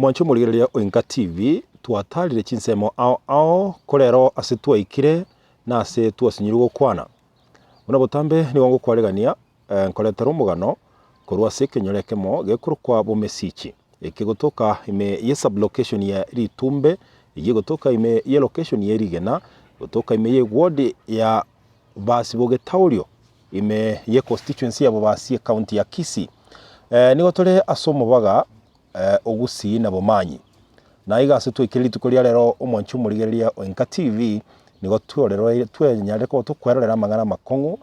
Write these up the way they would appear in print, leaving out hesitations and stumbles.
mwancho murigereria Oinka TV twatarire chinsemo ao korero ase twaikire na ase twasinyirwe gukwana una botambe ni wangu kwaregania nkoretera omugano korwa ase ekenyoro kemo gekorokwa bomesichi ekigotoka ime ye sublocation ya Ritumbe igigotoka ime ye location ya Rigena gotoka ime ye ward ya Basiboge Taurio ime ye constituency ya Bobasi county ya Kisii nigo tore asomo baga ogusi na bomanyi na iga ase twikiri tukoria rero omwanchu murigereria Oinka TV nigo tworero twenyare ko tukwerera amangana makongu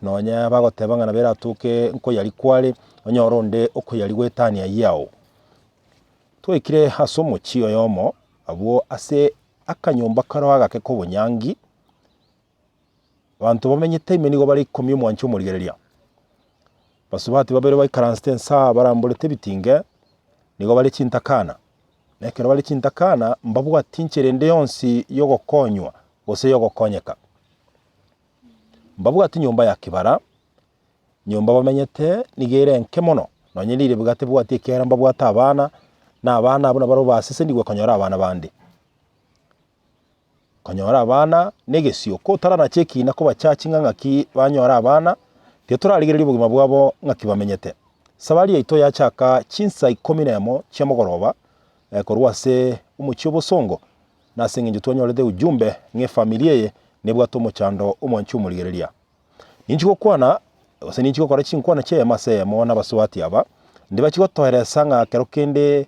nonya bagoteba ngana bera tuke nko yari kware onyoronde okoyari gwetania yao twikire asomo chio yomo abo ase akanyomba karaga ke kobonyangi bantu bamenyete ime nigo bari komyo mwanchu murigereria basubati babere baikaranstensa baramborete bitinge nigo bari chintakana nekero bari chintakana mbabwa tincherende yonsi yogokonywa bose yogokonyeka mbabwa ati nyomba ya kibara nyomba bamenyete nigere nkemono nonyirire bugate bwati kera mbabwa abana na abana abona baro basese ndigwe konyora abana bandi konyora abana negesio ko tarana cheki na ko bachachi ngaki banyora abana teturarigereria bugima bwabo ngaki bamenyete sabari yaito yachaka chinsa 11 cyamogoroba korwa se umuchi obosongo na senginje twanyorede ujumbe nge familia ye nebwa tomo chando omwanchu murigereria ninchiko kwana ose ninchiko kora chinkwana che mase mona baswati aba ndibachigo tohere sanga kero kende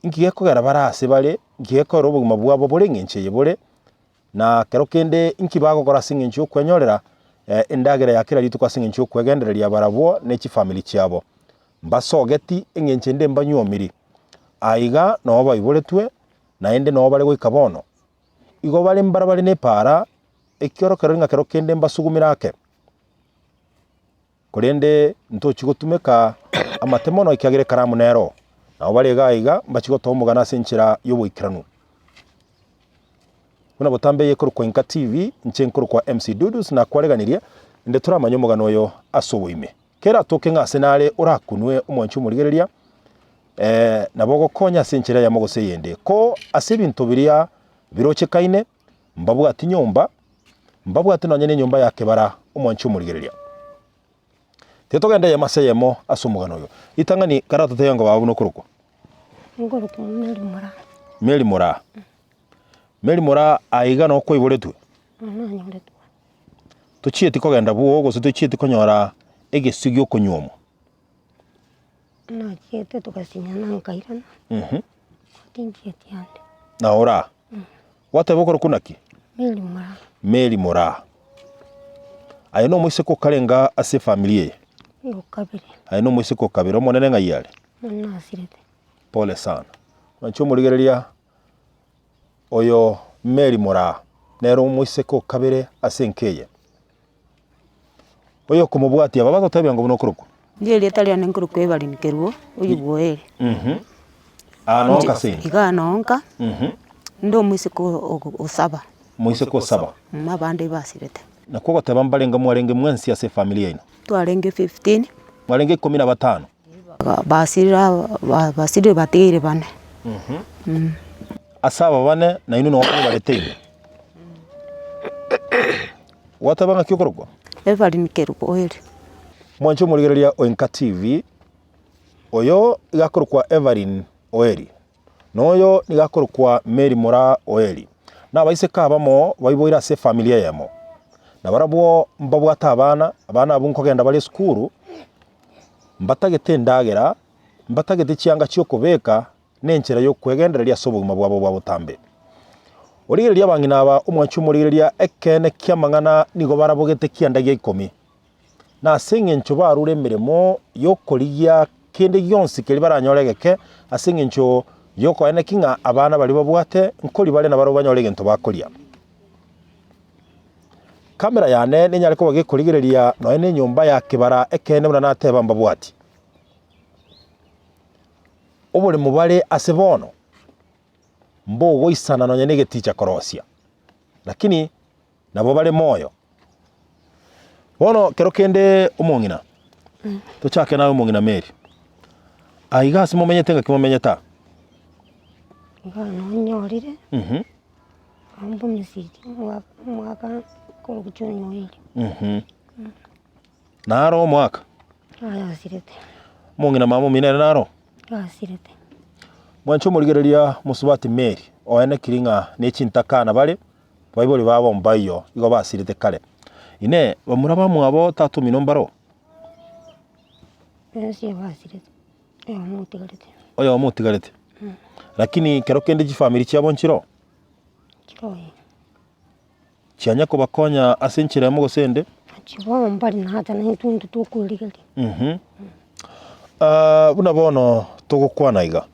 inkiye kogera barase bare ngiye ko robuguma bwabo bore nginche yebore na kero kende inkibago kora singincho kwenyorera endagera yakira lituka singincho kwegendereria barabo nechi family chiabo mbasogeti engenche nde mbanyomiri aiga no bayiboretwe na ende no bare goikabono igo bare mbara bare ne para ekioro karinga kero kende mbasugumirake korende ntochi gotumeka amatemono ikiagire karamu nero na bare gaiga mbachigo tomugana senchira yoboikiranu kuna botambe ye kuru Oinka TV nchenkuru kwa MC Dudus na kwareganiria inde turamanya omugano yo asoboime kera toke ngase nare urakunwe omwanchu murigereria nabogo konya senchira ya mogose yende ko asebintu biria birochekaine mbabu ati nyomba mbabu ati nonyene nyomba yake bara omwanchu murigereria tetogenda ya maseyemo asomugano yo itangani karato teyango babu no kuruko ngoro Meri mora aiga no ko iboretwe nyoretwe tuchieti kogenda buo go tuchieti konyora egesugyo konyomo na chiete tukasinya na nkairana tinchieti ande na ora wate bokoro kunaki Meri mora ayo no mwise ko karenga ase familia yo kabiri ayo no mwise ko kabiro monene ngayale na asirete pole sana mancho murigereria oyo Meri mora nero mwise ko kabire ase nkeye oyo kumubwati aba bagotabya ngo bunokuruko ndiye letalia nenkuruko ebali nkeruo oyibwoere anonka sini iganonka ndo mwise ko osaba mwise ko saba mabande basirete nakoko tabambalenga mwarenge mwensi ase familia ino twarenge 15 mwarenge 15 basira batere bane asaba bane na inu no baletebe watabanga kyokoroko ebali nkeruko oere mwancho murigereria Oinka TV oyo igakorokwa Evelyn Oeri noyo igakorokwa Meri mora Oeri na baise kabamo bayiboira se familia yamo na barabo mbabwata abana abunkogenda bali skuru mbatagete ndagera mbatagete chianga cyo kubeka nenchera yo kwegendereria sobuguma bwabo bwa butambe origereria bangina aba omwanchu murigereria ekene kiamangana nigo barabogete kiandagia 10 na sengencho barure mirimo yokorigia kende yonsi keri baranyoregeke asengencho yoko ene kinga abana bali babwate nkori bale na baro banyorege nto bakoria kamera yane ninyare ko bagikorigereria no ene nyomba ya kibara ekene muna nateba mbabwati obole mubale asebono mbogo isana no nyene geticha korosia lakini nabo bale moyo bono kero kende umongina tuchake nawe umongina Meri Igasi mumenyete nga kimumenyeta. Iga nonyorire. Ambu misiri mwaka koro kuchunyo hili. Naro mwaka. Asirete. Mungina mamu minere naro. Asirete. Mwancho murigereria Musubati Mary oene kiringa n'ekintakana bale baiboli babo mbayo igo basirite kale. Ine bamura bamwabo tatu minombaro. Ensi basirete. Mutigarete. Oyo mutigarete. Lakini kero kende family cyabo nchiro. Chiroye. Cyanya ko bakonya asenchira mu gosende. Chibo mbali na hata na tuntu tukuligari. Buna bono tugukwana iga.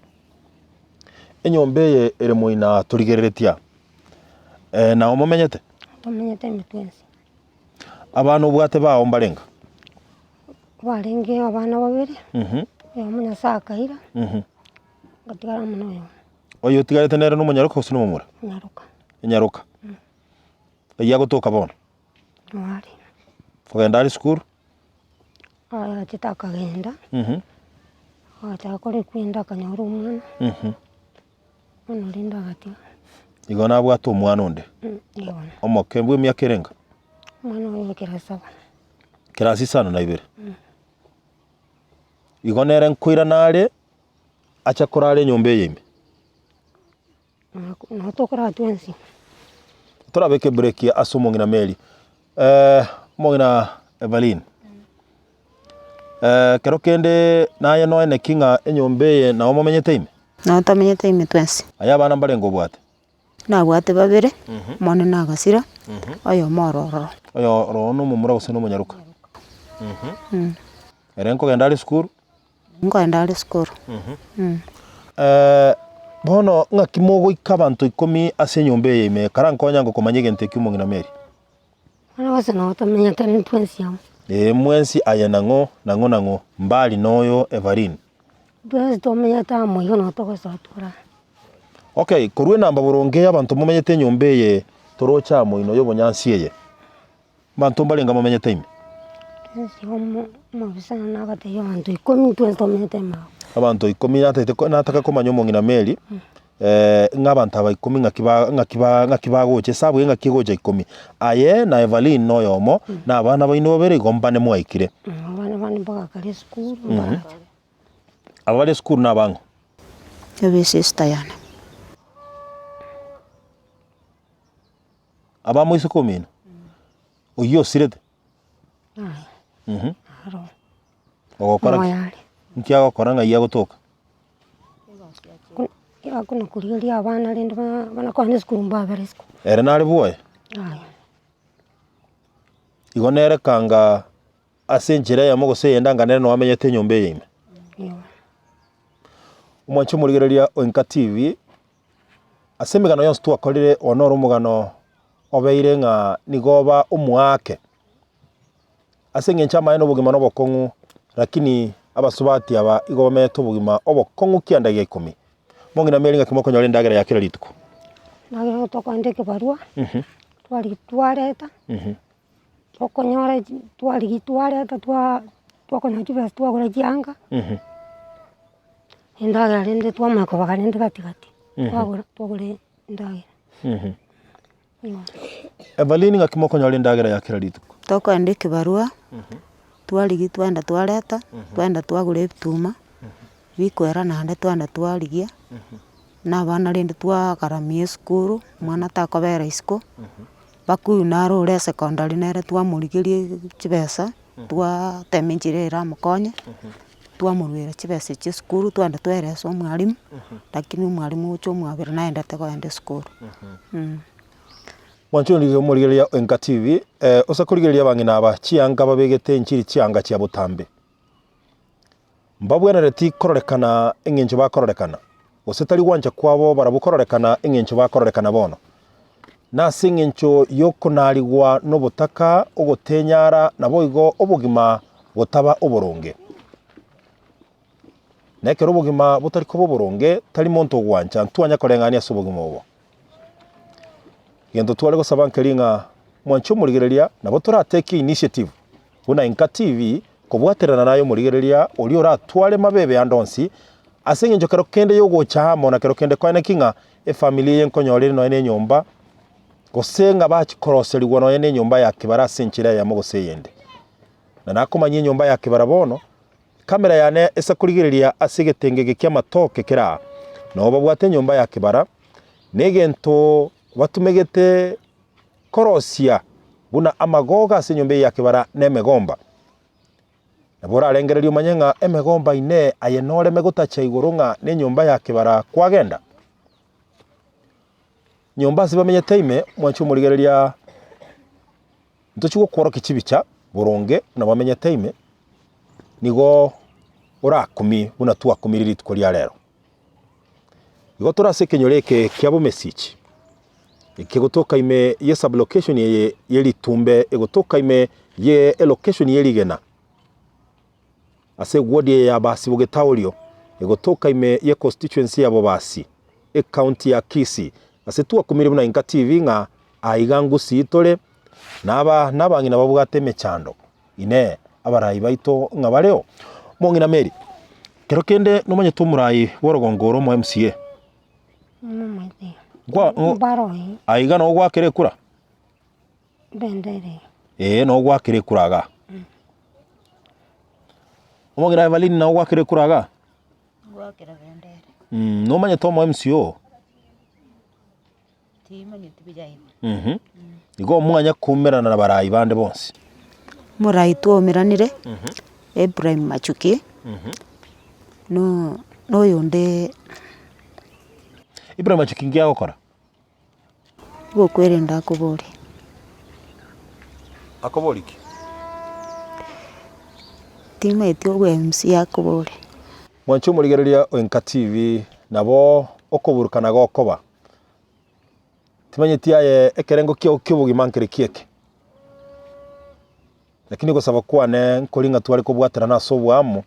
Enyombe ere muina turigereretia. Na omumenyete. Tomenyete mitwensi. Abantu bwate bawo mbalenga. Barenge abana babiri. Munya sakaira. Gatigara munoyo. Oyo tigarete nere n'umunyaruka gusa n'umumura. Nyaruka. Nyaruka. Yago toka bono. Wari. Kugenda ali school. Chitaka genda. Chakore kwenda kanyoro umwana. Ono linda gati. Igo nabwata omwana onde. Igona. Omoke mbwe myaka erenga. Mwana oyo kirasaba. Kirasi sana na ibere. Igo nere nkwira nare acha korale nyombe yimbe. No tokora twensi. Turabeke break ya asomongina Mary. Mongina Evelyn. Kero kende naye no ene kinga enyombe na omumenyete ime. No tamenyete ime twensi. Aya bana mbalengo bwate. Na bwate babere. Mone na gasira. Oyo mororo. Oyo rono mumura gusa n'umunyaruka. Erenko genda ali school. Ngenda ali school. Bono ngakimogo ikabantu 10 ase nyombe yime karankonya ngo komanyege nteki umongina Mary. Ana wase no tomenyete mitwensi yamo. Mwensi aya nango mbali noyo Evelyn. Bwese tomenyete amoyo no togosatura. Okay, kurwe namba buronge abantu mumenyete nyombe ye torocha moino yo bonyansi ye. Bantu mbalenga mumenyete ime. Ensi homo mabisana nagate yo bantu 10 twensi tomenyete ma. Abantu 10 nataka komanya omongina Mary. Ng'abantu aba 10 ngakibagoche sabwe ngakigoje 10 aye na Evelyn noyomo na abana baino babere gombane mwaikire abana bani baga kare school abale school na bango Ebe sister yana. aba moise komino oyo sirete aro ogokora nkia gokora nga iya gotoka kuna kurigeria abana rende bana kwa school mbabere school ere nari boye igo nere kanga asenjira ya mogose yenda nganere no amenyete nyombe yime umwancho murigereria Oinka TV asemigano yonse twakorire onoro mugano obeire nga nigoba umwake asengencha maeno bugima no bokongu lakini abasubati aba igomete bugima obokongu kianda ya 10 mongina Mary ngakimokonya ole ndagera yakira lituko nagera tokwandike barua twareta okonyora twareta twakonya kibesi twagura janga ndagera rende twamako bakarende gatigati twagura ndagera Evelyn ngakimokonya ole ndagera yakira lituko Tokwandike barua twarigi twenda twareta twenda twagura ebituma bikwera nande twenda twarigia na bana rende twagaramia skuru mwana takobera isko bakuyu narore secondary nere twamurigirie chibesa twatemenjirera mukonye twamurwira chibesa chi skuru twenda tweresa omwalimu lakini omwalimu ucho mwabira naendete kwenda skuru mwancho ndige murigereria Oinka TV osakurigereria bangina aba chianga babegete nchiri chianga chia butambe mbabwena ti kororekana engencho bakororekana osetali gwanja kwabo barabukororekana engencho bakororekana bono na singencho yokonarigwa no butaka ogotenyara nabo igo obugima botaba oboronge nekero obugima butari ko boboronge tali monto gwanja ntwanya korengania sobugima obo gendo twale gosaba nkeringa mwancho murigereria nabo turateke initiative una Oinka TV kobwaterana nayo murigereria uri oratware mabebe andonsi ase ng'encho kero kende yogocha amo na kero kende kwane kinga efamilia yenkonyorire noe ne nyomba gose ng'a bachikoroserigwa noe ne nyomba ya kibara ase enchera yamo gose eyende na nakomanyia enyomba ya kibara bono kamera yane esa kurigereria ase egetenge kia amatoke kera no babwate enyomba ya kibara negento batumegete korosia buna amagoga ase enyomba ya kibara na emegomba nabora arengererio manyeng'a emegomba ine aye nore megotacha igoro ng'a ne nyomba ya kibara kwagenda nyomba ase bamenyete ime mwancho murigereria ntochi gokoroka chibicha boronge na bamenyete ime nigo orakumi buna twakumiriri tukoria rero igo torase kenyoreke kiabo message ikigotoka ime ye sublocation ye litumbe igotoka ime ye location ye ligena ase wodi ya basi bugetaulio igotoka ime ye constituency ya bobasi county ya Kisii ase twakumire buna Inka TV ng'a aigangu sitore nabang'ina babugate mechando ine abarai baito ng'a bareo mong'ina Mary kero kende nomanye tumurai borogongoro mo MCA Mamaite. Gwa Baroi. aiga no gwakire kura Bendere. no gwakire kuraga omong'ina Evelyn no gwakire kuraga gwakira bendere nomanye tomo MCO timanyete bijaine igo mwanya kumerana na barai bande bonsi murai twomiranire Ibrahim Machuki no yonde Ibrahim Machuki ngia gokora gokwirenda akobori akoboriki timaite ogwe MC akobori mwancho murigereria Inka TV nabo okoburukana gokoba timanyeti aye ekerengo kio kibugima nkere kieke lakini gosaba kwane nkoringa twari kubwaterana asobwamo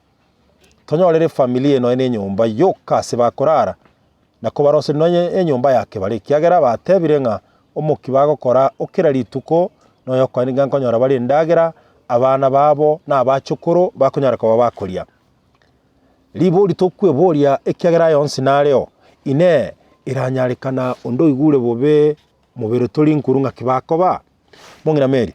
tonyorere familia no ene nyomba yoka se bakorara na kubarose no enyomba yake bari kiagera batebire ng'a omoki bagokora okira rituko no yokwaniga nkonyora bari ndagera abana babo na abachukuru bakonyara kwa bakoria libori tokweboria ekiagera yonsi nareo ine iranyarekana ondo igure bobe mubere tori nkuru ng'a kibakoba mong'ina Mary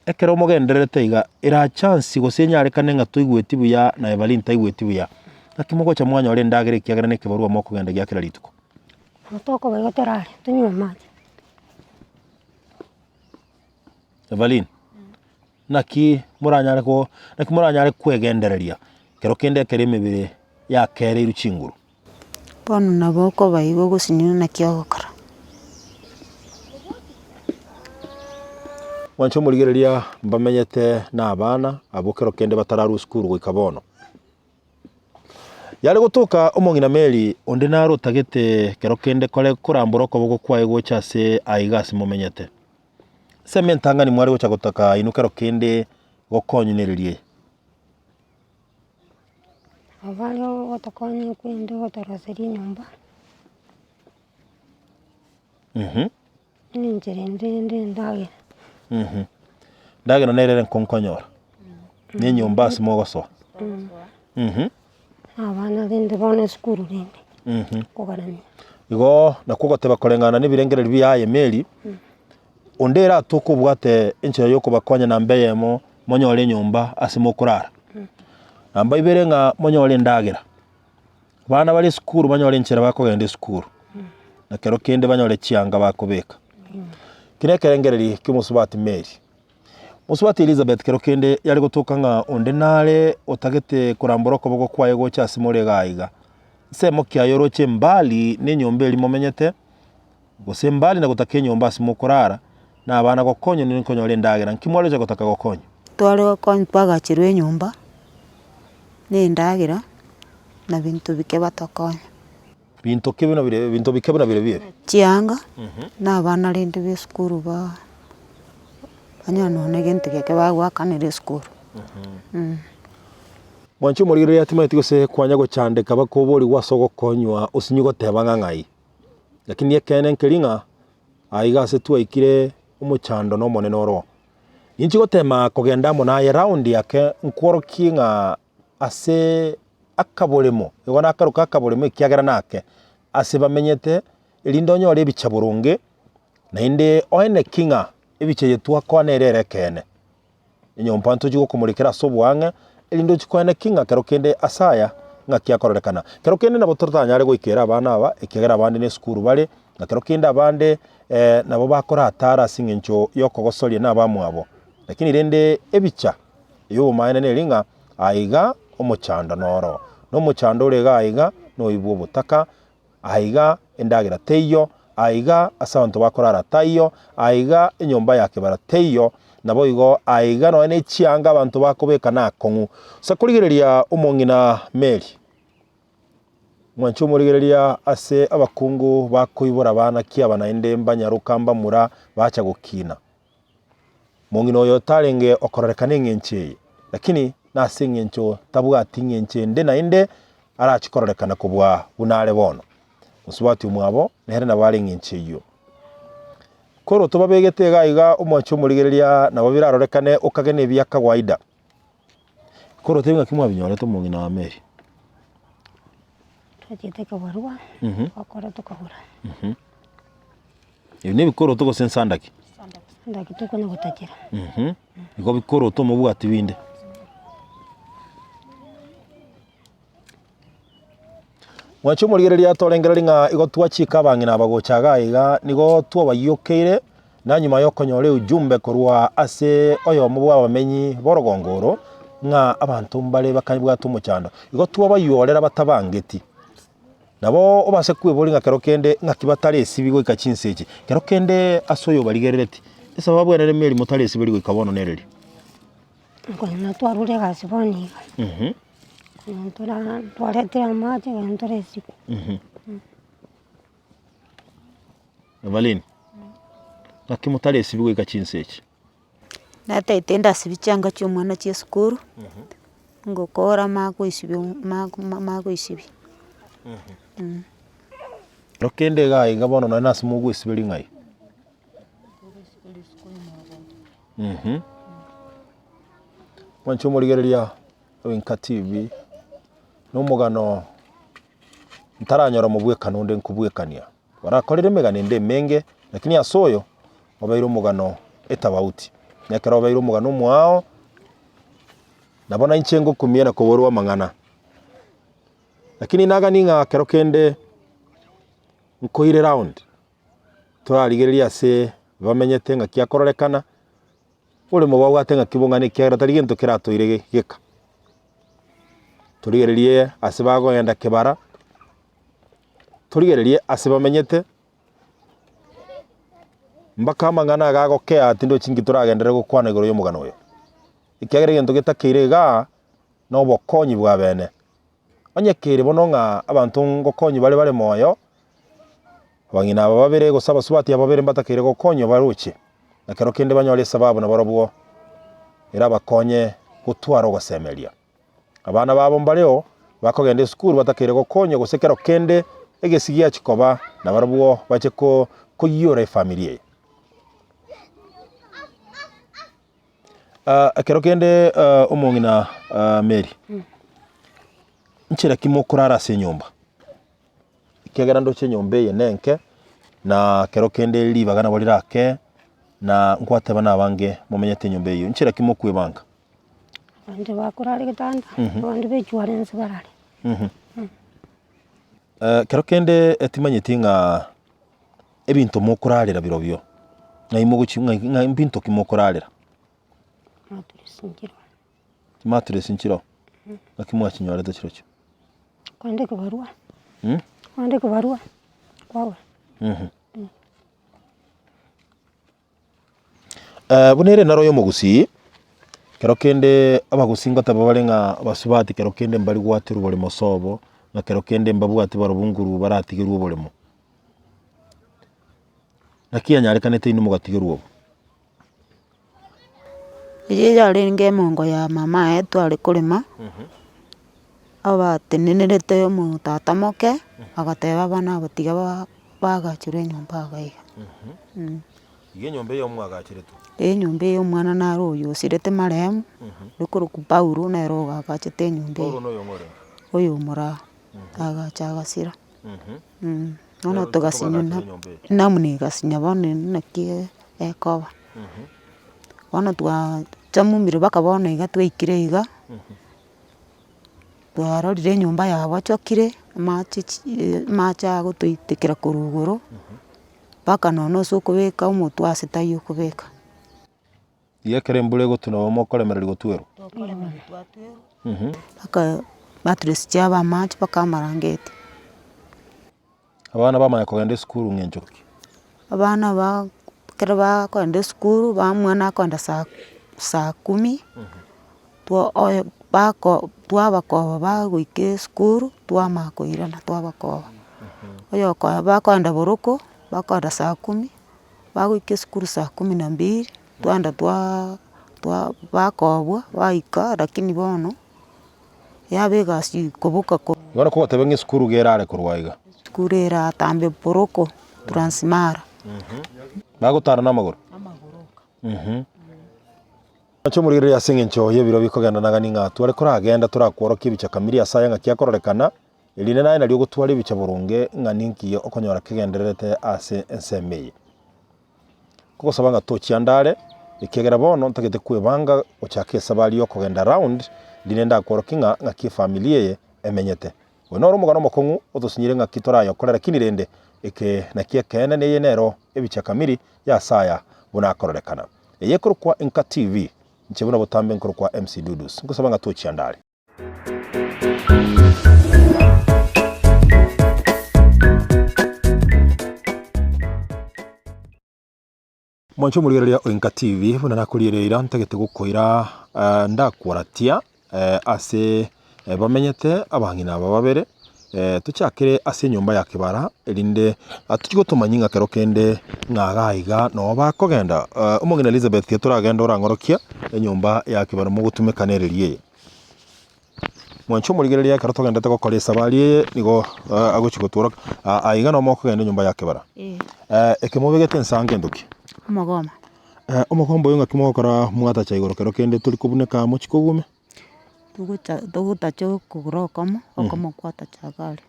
ekero mogendererete iga ira chance gosenyarekane ng'a toigweti buya na Evelyn taigweti buya akimogocha mwanya ore ndagere kiagera ne kibarua moko genda giakira rituko Mutoko bagoterare tunywe maji. Evelyn naki muranyare kwegendereria kero kende kere mebere ya kere iruchinguru bono nabo okobaigo gosinina nakiogokora mwancho murigereria mbamenyete na abana abokero kende batararu skuru goika bono yale gotoka omong'ina Mary onde naro tagete kero kende kore kurambura okoboko kwae gocha se aigasi mumenyete sementanga ni mwari gocha gotaka inu kero kende gokonyunererie Abali gotokonye kwende gotoroseria nyomba. Ninjere ndende ndagera. ndagera nerere nkonkonyora ni nyomba simogoso Abana dende bone skuru dende. Kogarani. igo nakugoteba korengana nibirengereri biaye Mary ondera tukubwate enchero yoko bakonya na mbeyemo monyore nyomba asimokurara namba ibere ng'a monyore ndagera bana bali skuru banyore enchera bakogende skuru na kero kende banyore chianga bakobeka kire kerengereri kimusubati Mary musubati Elizabeth kero kende yari gotoka ng'a onde nare otagete kurambura okoboko kwaye gocha asimore gaiga semo kiayoroche mbali ne nyomba eli momenyete gose mbali na gotaka nyomba asimokurara na abana gokonyo ni nkonyore ndagera nkimwaleje gotaka gokonyo twari gokonya twagachirwe nyomba nendagera na bintu bike batokonya bintu bike bina bire chianga na abana rende be skuru banyana one gento geke bagwakanire skuru mwancho murigereria atimaiti gose kwanya gochandeka bakobori gwasogo konywa osinyigo teba ng'ang'ai lakini ekene nkeringa aiga ase twaikire omochando no monene oro inchi gotema kogenda naye round yake nkworokie ng'a ase akaboremo igo nakaruka akaboremo ekiagera nake ase bamenyete erinde onyore ebicha boronge naende oene king'a ebicha yetwakwana erere kene enyompa ntochi gokomorekera ase obwang'e erinde ochikoene king'a kero kende asaya ng'a kiakororekana kero kende nabo totanyare goikera abana aba ekiagera abande na esukuru bare na kero kende abande nabo bakora atara ase eng'encho ya okogosoria na abamwabo lakini rende ebicha eyobomaene neri ng'a aiga omochando noro na omochando ore iga aiga noibwa obotaka aiga endagera teiyo aiga ase abanto bakorara taiyo aiga enyomba yake bara teiyo nabo igo aiga nonya echianga abanto bakobeka na akong'u sa korigereria omong'ina Mary mwanchi omorigereria ase abakungu bakoibora bana kiaba naende mbanyaroka mbamura bacha gokina mong'ina oyo tarenge okororekana eng'encho eye lakini nase eng'encho tabwati eng'encho ende naende arachikororekana kobwa bunare bono osubati omwabo nere nabo are eng'encho eywo koro tobabegete iga iga omwanchi omorigereria nabo birarorekane okagena ebia kawaida koro tebi ng'aki mwabinyorete omong'ina wa Mary twachete kabarua okora tukagura ebi nebikoro togosensa ndaki ndaki tukona gotachera igo bikoro tomobwati binde mwanchi omorigereria torengereri ng'a igo twachika abang'ina abagochaga iga nigo twabayokeire na nyuma yokonyora ujumbe korwa ase oyomo bwa abamenyi borogongoro ng'a abanto mbare bakabwata omochando igo twabayorera batabangeti nabo obase kwebori ng'a kero kende ng'aki batare esibi goika chinse echi kero kende ase oyo barigerereti ase babwenere Mary motare esibi goika bono nereri nkona twarure egasi bono iga twaretire amache gentore esiku Evelyn ng'aki motare esibi goika chinse echi nataete ndasibi chianga chia omwana chia esukuru ngokora magoisibi kero kende iga iga bono nonya nase mogoesiberi ng'ai mwanchi omorigereria Owinka TV nomogano ntaranyora mobwekano onde nkobwekania barakorire emegano ende emenge lakini ase oyo obeire omogano etabauti nekero obeire omogano omwao nabo nainche ngokumia koborwa amang'ana lakini nagani ng'a kero kende nkoire round torarigereria ase bamenyete ng'aki akororekana oremo babwate ng'aki bong'ana ekiagera tari gento keratoire geka torigererie ase bagoenda kebara torigererie ase bamenyete mpaka amang'ana agagokea ati ndochi nki toragendere gokwana igoro y'omogano oyo ekiagera egento getakeire iga na obokonyi bwa bene onyekeire bono ng'a abanto ngokonyi bare moyo abang'ina aba babere gose abasubati aba babere mbatakeire gokonywa baroche na kero kende banyore esababu na barobwo era bakonye gotwara ogosemeria abana babo mbareo bakogenda esukuru batakeire gokonywa gose kero kende egesigia chikoba na barobwo bache koyora efamilia eye kero kende omong'ina Mary nchera kimo kurara ase enyomba ekiagera ndoche enyomba eye nenke na kero kende ribaga nabo rirake na nkwateba nabange momenyete enyomba eyo nchera kimo kwebanga abandi bakorare gitanda abandi bechware nse barare kero kende etimanyeti ng'a ebinto mokurarera birobio ng'a ebinto kimokurarera maturesi nchiro ng'aki mwachinyorete chirocho kwandika barua kwandika barua kwawe bunere naro y'omogusi kero kende abagusi ngoteba bare ng'a basubati kero kende mbari gwatira oboremo sobo na kero kende mbabwati barobunguru baratigerwa oboremo naki anyarekanete ino mogatigerwa obo eye yarenge emongo ya mama yetu ari kurima abatenenerete omotata moke agateba abana abatiga bagachire enyomba agaiga iga enyomba eyo mwagachiretwe nyumba ĩyo mwana narũyũcirĩte maremu rĩkũrũku Paulo nero ũgagachĩte nyumba ĩyo ũyũ mũra agacha agacira nono tũgacinyuna namunĩgacinya bono nakie ekoba bono twachamumire baka bono iga twaikire iga twarorire nyumba yabo chokire macha gũtũitĩkĩra kũrugũrũ baka nono ũkũbĩka ũmũtu acitayi ũkũbĩka yekere mbure gũtuna bomo ũkoremereri gũtwerwo baka matress chiaba machi baka amarangeti abana bamanya kũgenda cukuru ng'encho abana kera bakwenda cukuru bamwana akwenda saa 10 twabakoba bagũika cukuru twamakoirana twabakoba oyo bakwenda boruko bakwenda saa 10 bagũika cukuru saa 12 twenda bakobwa baika lakini bono yabe egasi koboka bona ko batebe ng'esukuru gerare kurwaiga cukuru eratambe boruko Transmara bagũtara n'amagũrũ Nacho murigire ya sing'encho yebiro bikogenda nagani ng'atu ari kuragenda turakworokia bicha kamiri asaya ng'akia kororekana eline naye nari gutwara ibicha burunge ng'aninkiyo okonyora kigendererete ase ensemeye kugosaba ng'atochia ndare ikegera bono ntagete kwebanga ochake sabari yo kogenda round line ndakworokia ng'akia familia ye emenyete wenoro mugano mokong'u otosinyire ng'aki torayo korera kinirende eke nakia kene neye nero ebicha kamiri ya asaya buna kororekana eyekorokwa Inka TV nchebuna botambe nkorokwa MC Dudus ngosaba ng'atochia ndare Mwancho murigereria Inka TV buna nakurireira ntagete gukoira ndakwaratia ase bamenyete abang'ina aba babere tuchakire ase nyumba ya kibara erinde atuchigo tumanyinga kero kende ng'agaiga no bakogenda umugina Elizabeth ke turagenda orangorokia enyumba ya kibara mugutumekanererie Mwancho murigereria kero tugenda gukora sabari nigo agochigo turaga aiga no mokogenda nyumba ya kibara ekemubegete nsange nduki Omogoma omogombo yonga kimokora mwata chaigoro kero kende turi kubuneka muchikogume tugutacho kugurokomo okomo kwata chagari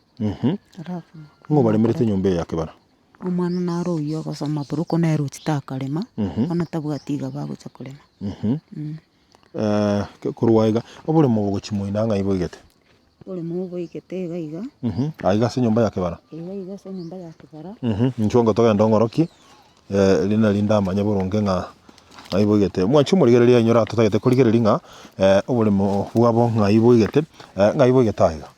arafu ngo balemerete nyumba ya kibara omwana naroyo gosoma buruko nero chitakarema ona tabwatiga bagucha kurema kurwaiga obule mu bugochimoina ng'aibo igete ole mu boigete gaiga aiga se nyumba ya kibara aiga se nyumba ya kibara nchongo togenda ngoroki lina linda amanya burunge ng'aibo igete mwancho murigereria nyora tutagete kurigereria ng'a obule mu bwabo ng'aibo igete ng'aibo igete aiga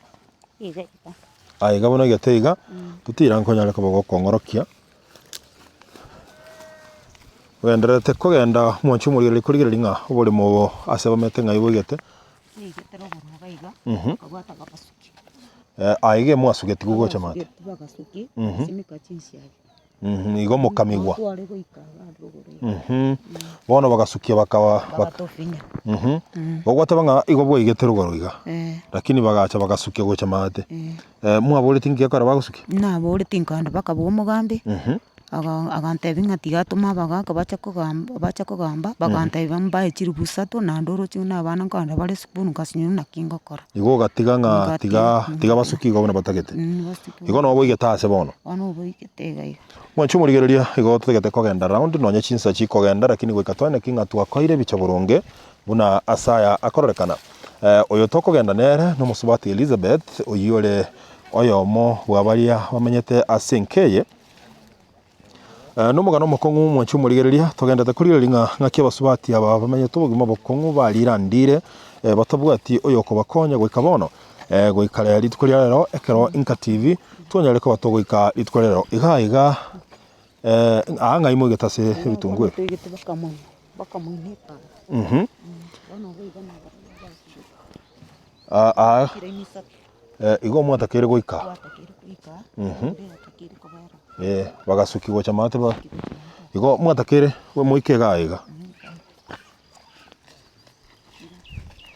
aiga bona igete iga tutira nkonyare kobogo kongorokia wenderete kogenda mwancho murigereria kurigereria ng'a obule mu ase bamete ng'aibo igete igete rogoro gaiga kabwata gabasuki aige mwasugeti gugocha mate bagasuki simika chinsiage igo mukamigwa bono bagasukia bakatofinya bagwata banga igo bwo igete rugoro iga lakini bagacha bagasukia gocha mate mwabole tingi kara bagusukia nabole tinkanda bakabwo mugambi agantebi ng'atigatuma bagaka bacha kugamba bagantebi mbaye chirubusato na ndoro chuna abana nkanda bale spoon kasinyu na kingokora igo gatiga ng'a tiga basuki igo bona batagete igo no boigeta ase bono ono boigete gaiga mwancho murigereria igo tutagete kogenda round nonya chinsa chikogenda lakini gwikatwane kinga twakoire bicha burunge buna asaya akororekana oyo tokogenda nere no musubati Elizabeth oyore oyomo bwabaria bamenyete asenkeye nomugano mokong'u mwancho murigereria togendete kurigereria ng'akia basubati aba bamenyete obogima bokong'u barirandire batabwati oyo kobakonya goika bono goikara rituko ria rero ekero Inka TV twonyare ko batogoika rituko rero iga ng'ai moigetase ebitungwe igo mwatakere goika bagasuki gocha mate ba igo mwatakere moike gaiga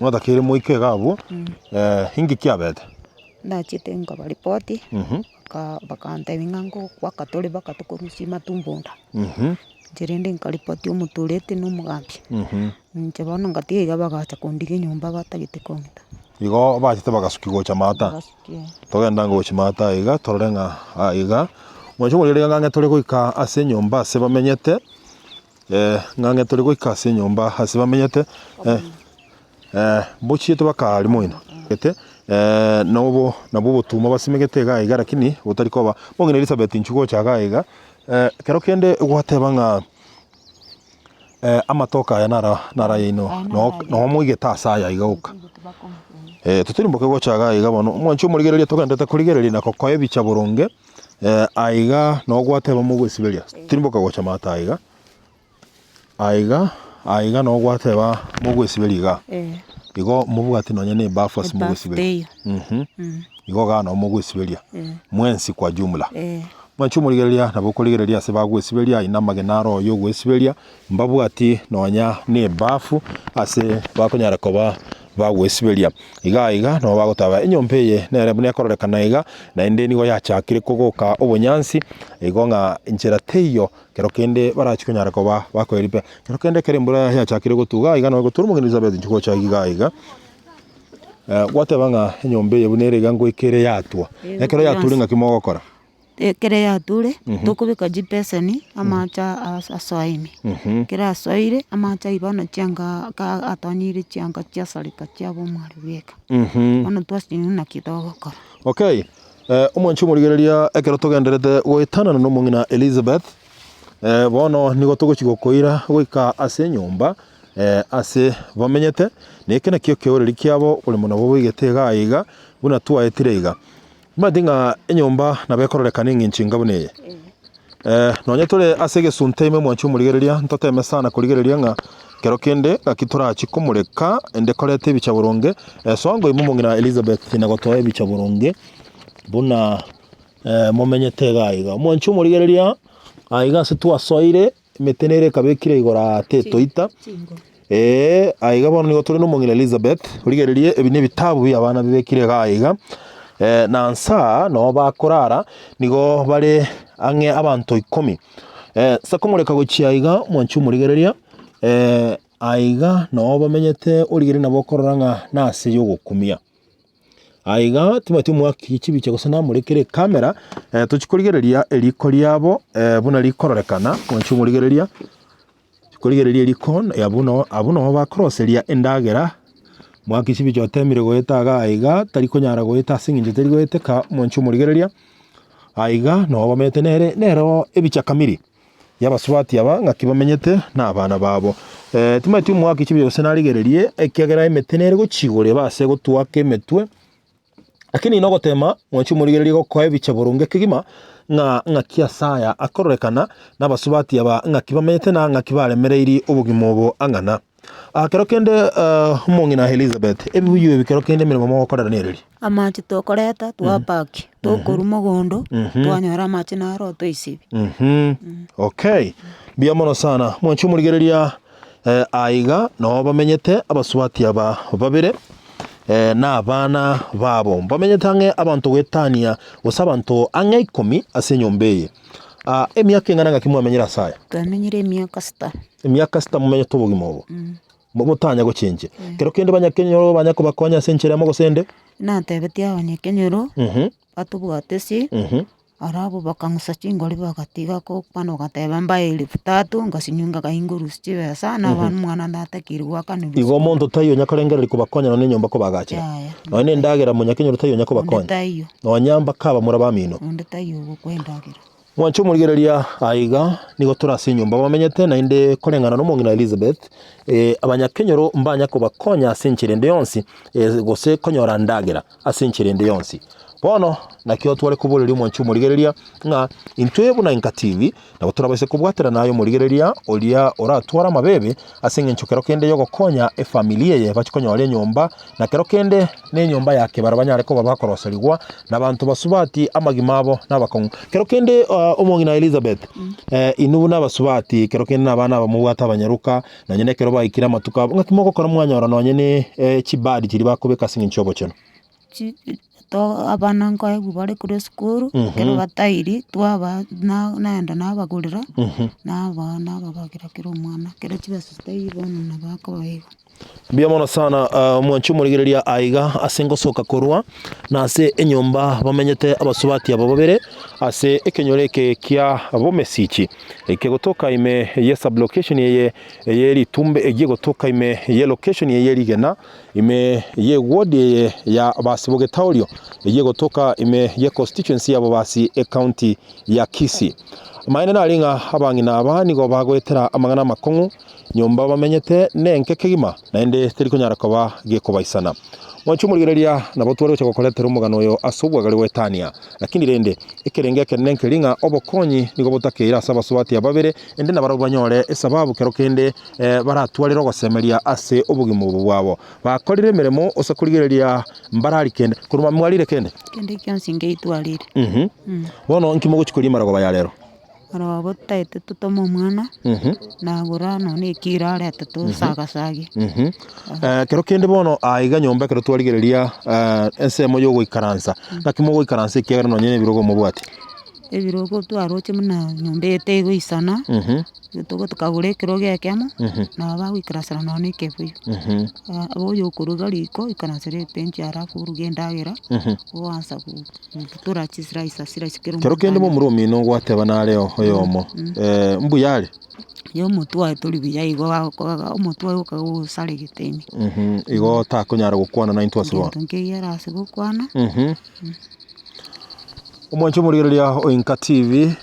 mwatakere moike gabo hingi kiabete ndachite ngaba ripoti bakantebi ng'ango gwakatore bakatukorusia matumbunda njirende nkaripoti umuturete n'umugambi nje bono ngatiga bagacha kundika nyumba batagite kongita igo bachite bagasuki gocha mata togenda gocha mata iga torenga iga mwacho mulire ng'ang'e turi goika ase nyumba ase bamenyete ng'ang'e turi goika ase nyumba ase bamenyete bochite bakali moino ete nobo nabo butuma basimegete ga iga lakini butari koba mongene Elizabeth nchugo chaga iga kero kende gwateba ng'a amatoka ya nara ino no mwigeta saya iga uka tutirimboke gochaga iga bono mwancho murigereria togandete kurigereria nako koye bicha burunge aiga no gwateba mugwisiberia tutirimboka gocha mata aiga no gwateba mugwisiberia igo mubwati nonya ne bafas mugwisiberia igo gana mugwisiberia mwensi kwa jumla mwancho murigereria nabo kurigereria se bagwisiberia ina magenaro yo gwisiberia mbabwati nonya ne bafu ase bakonyara koba bagwisiberia iga no bagotaba enyompeye nere bune kororekana iga na inde nigo yachakire kugoka obonyansi igo ng'a injera teyo kero kende barachikonyara koba bakoeripe kero kende kerembura yachakire gutuga iga no guturu mugeni Elizabeth nchuko cha iga gwateba ng'a enyompeye bune iga ngoikere yatwa ekero yaturinga kimogokora kere yature tukubika jipeseni amacha asoimi kera asoire amacha ibana changa ka atonyire changa chiasarika chiabo mwari weka ono twasina kidogo kora okay umwanchu murigereria ekero tugenderete gwitana no mungina Elizabeth bono nigo tuguchigokoira gwika ase nyumba ase bamenyete nekena kio keoreri kiabo uri muno bwigete ga iga buna tuaetire iga madinga enyomba nabekororeka ninginchinga buneye nonya tole asege sunteime mwanchu murigereria ntoteme sana kurigereria ng'a kero kende gakitura chikumureka ende korete bicha buronge songo imumungina Elizabeth nagotoe bicha buronge buna mumenyete gaiga mwanchu murigereria aiga se twasoire metenere kabekire igora tetoita aiga bono nigotore no mungina Elizabeth urigererie ebine bitabu byabana bibekire gaiga nansa no bakorara nigo bare ange abantu 10 sakomureka gochiaiga mwanchu murigereria aiga no bamenyete urigere nabo korora ng'a nase yo gukumia aiga timati mwaki kibiche gusana murekere kamera tuchikurigereria eriko liabo buna likororekana mwanchu murigereria kurigereria eriko abuno bakoroseria endagera mwaki chibi jotemire goetaga aiga tari konyara goeta singinje tari goeteka mwanchu murigereria aiga no bamete nero ebicha kamiri yabaswati aba ngakibamenyete na abana babo timati mwaki chibi gosenarigererie ekiagera emetenere gochigore base gotwaka emetwe lakini no gotema mwanchu murigereria gokoe bicha burunge kigima ng'a kiasaya akororekana na basubati aba ngakibamenyete na ngakibalemereiri obugimobo angana kero kende mungina Elizabeth ebibuyu bikero kende mirimo mokorera nereri amachi tokoreta twapaki tokuru mugondo twanyora amachi na roto isibi okay bia mono sana mwanchu murigereria aiga no bamenyete abaswati aba babire na abana babo bamenyete ange abantu gwetania usabantu ange 10 ase nyombeye emyaka ingana ngakimwe amenyera saya twamenyire emyaka 6 mumenye tubugimobo mubutanya gochenje kero kende banyakenyoro banyakobakonya senchera mo gosende natebetia abanyakenyoro atubwatesi arabo bakangsa chingori bagatiga ko pano gateba mbaye 3 ngasinyunga gainguru chibesa na abantu mwana ndatakirwa kanuru igo mondo tayo nyakarengera likubakonya no nyomba ko bagache no ne ndagera munyakenyoro tayo nyakobakonya no nyamba kaba murabamino onde tayo gukwendagira mwanchu murigereria aiga nigo turase nyumba bamenyete na inde korengana no mungina Elizabeth abanyakenyoro mbanya ko bakonya asenchirende yonsi gose konyora ndagera asenchirende yonsi bono nakio tware kuburiri mwanchu murigereria ng'a intwebu na Inka TV na turabase kubwatira nayo murigereria olia oratwara mabebe asenge nchukero kende yo gokonya efamilia ye bachikonyora nyumba na kero kende ne nyumba yake barabanyare ko babakoroserigwa nabantu basubati amagimabo nabakongu kero kende omongina Elizabeth inubu nabasubati kero kende nabana bamubwata abanyaruka na nyene kero bayikira matuka ngakimoko kora mwanyora no nyene chibadi kiri bakobeka singe nchobo chono to abana nkoe bari kuri skuru kero batairi twaba naenda nabagurira nabana babagira kero umwana kero kibasa stayibona nabakobaigo bia mono sana mwanchu murigereria aiga asengo soka korwa na ase enyomba bamenyete abasubati abo babere ase ekenyoreke kia abo mesichi ekegotoka ime ye sublocation ye ritumbe egiye gotoka ime ye location ye rigena ime ye ward ya basiboge taurio egiye gotoka ime ye constituency abo basi e county ya Kisii maene naringa abangina aba nigo bagwetera amangana makongu nyomba bamenyete nenke kegima naende teri kunyara koba gikobaisana mwanchu murigereria nabo twari cyo kokoletera umugano yo asubwa gali wetania lakini rende ikerenge kenenke linga obokonyi nigo botakeira sabasubati ababere ende nabaro banyore esababu kero kende baratwalira gosemeria ase obugimo bwabo bakorire meremo osakurigereria mbarari kende kuruma mwalire kende kyansinge itwalire bono nkimo guchikuri marago bayalero arabo taite tutomo mwana nagura none ikira arete tusagasagie kero kende bono aiga nyomba kero twarigereria ensemo yo gwikaransa nakimo gwikaransa ikegera no nyene birogo mubwati ebirogo twaroche muna nyomba ete gwisana tugo tukagure kiro gekemo na bagwikarasana none kebuyo abo yo kuruga riko ikanansere penchi arafu rugendagira owansa kutura chisiraisa kero kero kende mo murumi no gwateba na leo oyomo mbuyale yo mutwa tuli biya igo omutwa ukagusare gitemi igo ta kunyara gukwana na intwaswa ngiyara ase gukwana Omwancho murigereria Oinka TV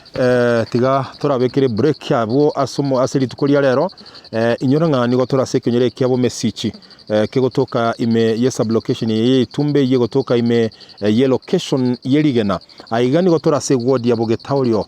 tiga turabekire break yabo asomo asiri tukuria rero inyora ngani go turasekenyere kyabo message kegotoka ime ye sublocation ye tumbe ye gotoka ime ye location ye rigena aigani go turase ward ya Bogetaurio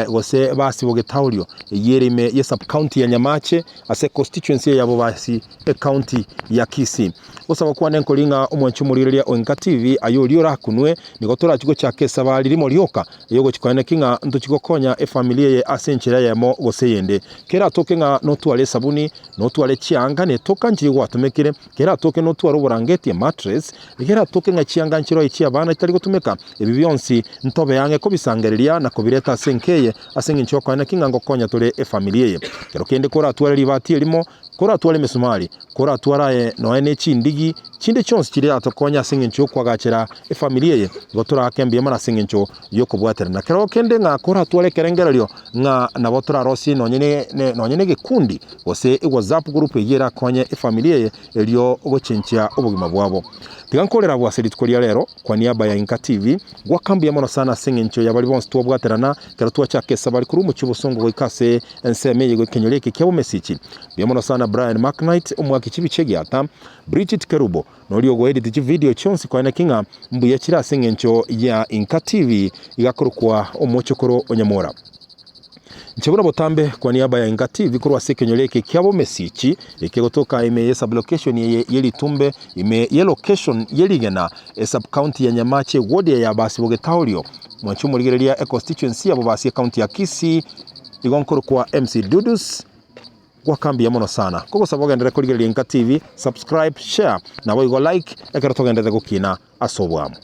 gose basi Bogetaurio yerime ye sub county ya Nyamache ase constituency ya basi e county ya Kisii gosaba kwa nenko linga omwancho murigereria Oinka TV ayo liora kunwe nigo turachigo chake sabali limo lioka yogo chikwane kinga ntuchigokonya e familia ye asenchira yemo goseyende kera toke nga notwale sabuni notwale chianga ne toka njiri gwatumekire kera toke notwaro burangeti mattress kera toke nga chianga nchiro ichi abana itari gutumeka ebi byonsi ntobe yange ko bisangereria na kubireta senkeye asengi nchyo kwa kinga ngokonya tole e familia ye kero kende kora twale libati elimo kora twale mesumari kora twaraye no ene chindigi chinde chonsi kiri atokonya asengi nchyo kwa gachera e familia ye gotora akembiye mana asengi nchyo yoko bwatera na kero kende nga kora twale kerengeralio nga nabotora rosi nonyene gikundi gose WhatsApp group yera konye e familia ye elio gochenchia obugima bwabo tigankorera bwaseri tukoria rero kwa niaba ya Inka TV gwakambiye mono sana sengencho yabali bonse twobwaterana kero twacha kesa bali kuri mu kibusongo goikase enseme yego kenyoleke kyabo message biyamono sana Brian McKnight omwaki kibichegiata Bridget Kerubo nolio go edit video chonsi kwa nakinga mbuye kira sengencho ya Inka TV igakorukwa omochokoro onyamora Nchebura botambe kwa niaba ya Inka TV kurwa sekenyoleke kyabo message ekegotoka ime ye sublocation ye litumbe ime ye location ye ligena sub county ya Nyamache ward ya basi Bogetaurio mwanchu murigereria e constituency abo basi county ya Kisii igonkoro kwa MC Dudus kwa kambi ya mono sana koko saboga ndere kurigereria Inka TV subscribe share na boigo like ekero togendete gukina asobwamo